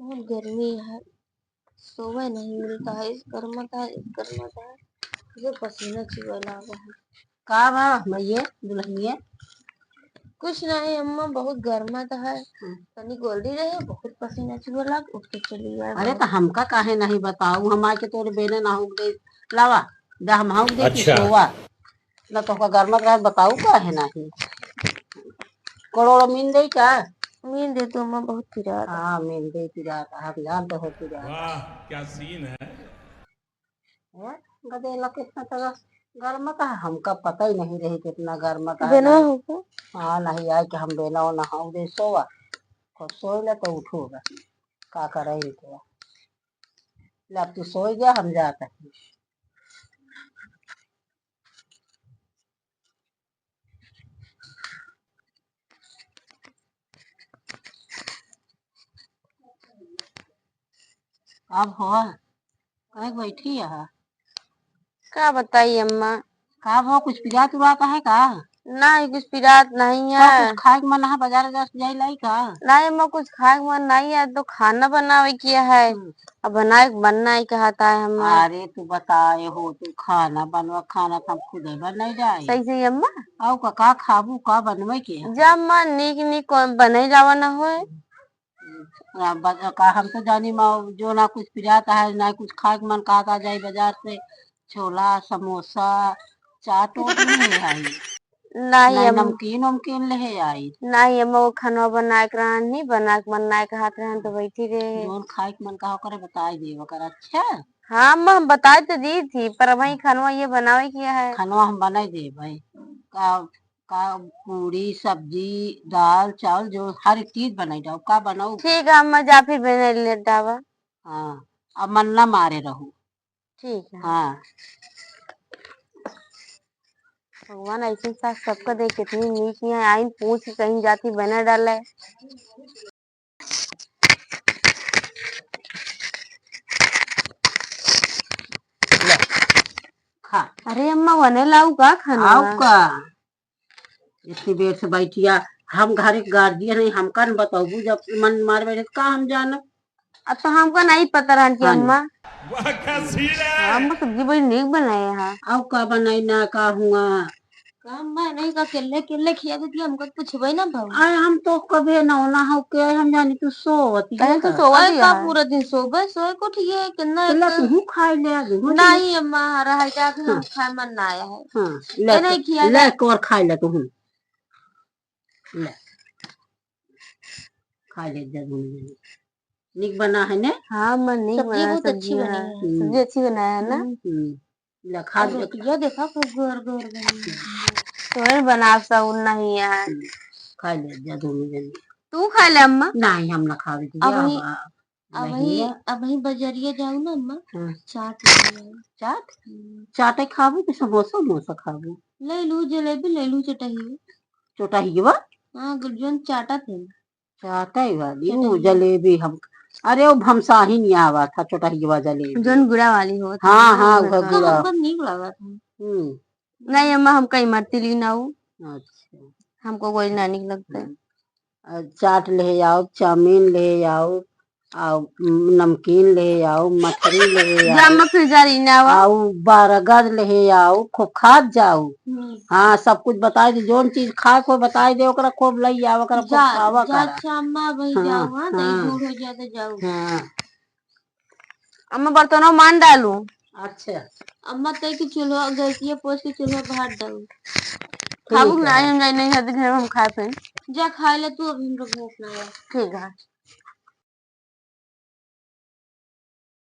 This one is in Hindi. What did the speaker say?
बहुत गर्मी है, सोवे नहीं मिलता है, इस गर्मता है, इस गर्मता है, मुझे पसीना चुए लागा है। का बा मैये दुल्हनिया? कुछ नहीं अम्मा, बहुत गर्मता है, तनी गोल्डी रहे, बहुत पसीना चुए लाग, उठ के चली गए। अरे तो हमका काहे नहीं बताऊ, हम आके तोरे बेने ना हो दे लावा दा हम हाउ दे की सोवा ना तो का गर्मत रहे बताऊ काहे नहीं। करोड़ मीन दे का मीन दे तो अम्मा बहुत पिरा। हाँ मीन दे पिरा हम जान तो हो पिरा। वाह क्या सीन है। गदेला कितना तो गर्म का हमका पता ही नहीं रही कितना गर्म का बेना होगा। हाँ नहीं आए कि हम बेना नहाऊ दे सोवा तो सोए तो उठोगा का करे तो अब तू सो गया हम जाते हैं। अब हो कहीं बैठी है क्या बताइए अम्मा? का वो कुछ पिला तुराता है का? नहीं कुछ पिरात नहीं है। कुछ खाए के मन है बाजार जाए लाई का? नहीं अम्मा कुछ खाए के मन नहीं है, तो खाना बनावे किया है, अब बनाए बनना ही कहता है हमारा। अरे तू बताए हो तू खाना बनवा खाना तो हम खुद ही बनाई जाए। सही सही अम्मा। आओ का खाबू का बनवे के जब मां नीक नीक बने जावा ना होए। का हम तो जानी माँ जो ना कुछ पिलाता है ना कुछ खाए के मन कहता जाए बाजार से छोला समोसा चाट ओट ले आई नहीं नमकीन वमकीन ले आई। नहीं अम्मा वो खाना बनाए के रहन नहीं बना के मन नाय के हाथ रहन तो बैठी रहे। जोन खाए के मन कहा करे बताई दे कर अच्छा। हाँ अम्मा हम बताए तो दी थी, पर वही खानवा ये बनावे किया है। खानवा हम बनाई दे भाई का पूरी सब्जी दाल चावल जो हर एक चीज बनाई जाओ का बनाऊ। ठीक है अम्मा जा फिर बने ले डावा। हाँ अब मन ना मारे रहू। ठीक है। हाँ भगवान ऐसे साथ सबका देख कितनी नीक है, आइन पूछ के कहीं जाती बना डाले। खा अरे अम्मा बने लाऊ का खाना? आओ का इतनी देर से बैठिया हम घर एक गार्जियन है हमका न बताऊ जब मन मार बैठे का हम जाना। अब तो हमको नहीं पता रहन की अम्मा। वाह क्या सीन है। अम्मा सब्जी बड़ी नीक बनाए है। आओ का बनाई ना का हुआ अम्मा नहीं का केले केले खिया देती हमको पूछबे ना भाऊ। अरे हम तो कभी ना हो के हम जानी तू सोवती कहीं तो सोवा का पूरा दिन सोबे सोए को ठीक है कितना केला तू खाई ले आगे नहीं अम्मा रहा क्या कि हम खाए मन ना आया है। हाँ ले नहीं किया ले कोर खाई ले तू ले खा ले जरूर निक बना है ने। हाँ मन नहीं सब्जी बहुत अच्छी बनी है। सब्जी अच्छी बनाया है ना। ले खा ले ये देखा खूब गोर गोर बनी तो बना सब नहीं है। खा ले जरूर तू खा ले अम्मा। नहीं हम ना खा अब वही बजरिया जाऊ ना अम्मा चाट चाट चाटे खाबू कि समोसा समोसा खाबू? ले लू जलेबी ले लू चटही चोटाही बा हाँ गुरजन चाटा थे चाटा वाली वो जलेबी हम अरे वो भमसा ही नहीं आवा था चोटाही वाला जलेबी जोन गुड़ा वाली हो। हाँ हाँ गुड़ा हमको नीक लगा था। नहीं अम्मा हमका इमरती ली ना हो। अच्छा हमको कोई ना नीक लगता है। चाट ले आओ चाउमीन ले आओ नमकीन ले आओ मठरी ले आओ बर्गर ले आओ खूब खा जाओ। हाँ सब कुछ बताए दे जोन चीज खा को बताए दे ओकरा खूब लई आओ ओकरा खूब खावा करा। अच्छा अम्मा वही जाओ हां दही दूर हो जाए तो जाओ। हां अम्मा बर्तनों मान डालू। अच्छा अम्मा तय की चूल्हा गैसिया पोछ के चूल्हा भात डालू खाबू नहीं हम नहीं है घर हम खाए पे जा खा ले तू अभी हमको भूख ना है। ठीक है।